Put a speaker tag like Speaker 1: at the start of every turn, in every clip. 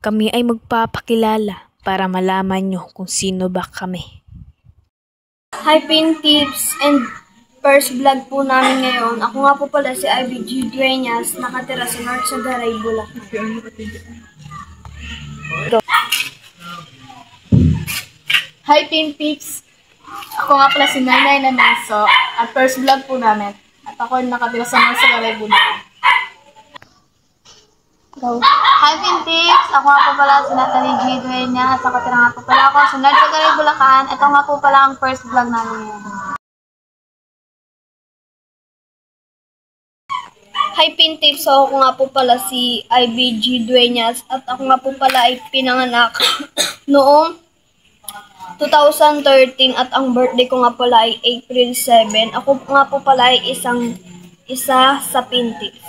Speaker 1: kami ay magpapakilala para malaman nyo kung sino ba kami.
Speaker 2: Hi Pin Tips and first vlog po namin ngayon. Ako nga po pala si IBG Dueñas, nakatira sa North Sagaray, Bulacan.
Speaker 3: Hi Pin Tips! Ako nga pala si Nanay Nanaso at first vlog po namin. At ako nakatira sa North Sagaray, Bulacan.
Speaker 2: Go.
Speaker 4: Hi Pin Tips! Ako nga po pala si Natalie G. Dueñas at nakatira nga po pala ako sa North Sagaray, Bulacan. Ito nga po pala ang first vlog namin ngayon.
Speaker 2: Hi Pin Tips, ako nga po pala si IBG Dueñas at ako nga po pala ay pinanganak noong 2013 at ang birthday ko nga pala ay April 7. Ako nga po pala ay isa sa Pin Tips.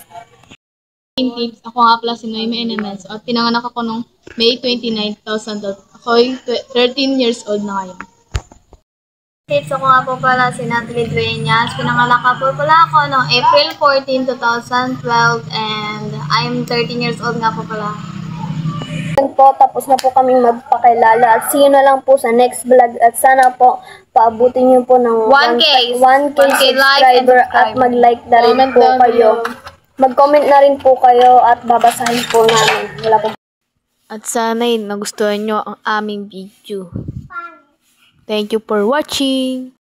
Speaker 3: Pin Tips, ako nga pala si Noemi Enemenso at pinanganak ako noong May 29, 2000. Ako ay 13 years old na ngayon.
Speaker 4: Tips, ako nga po pala si Natalie Dueñas. Pinanganak ka po pala ako noong April 14, 2012 and I'm 13 years old nga po pala.
Speaker 2: Yan po, tapos na po kaming magpakilala at see you na lang po sa next vlog at sana po paabutin niyo po ng 1K subscriber at mag-like na rin po kayo. Mag-comment na rin po kayo at babasahin po namin. Wala po.
Speaker 1: At sana'y nagustuhan nyo ang aming video. Thank you for watching!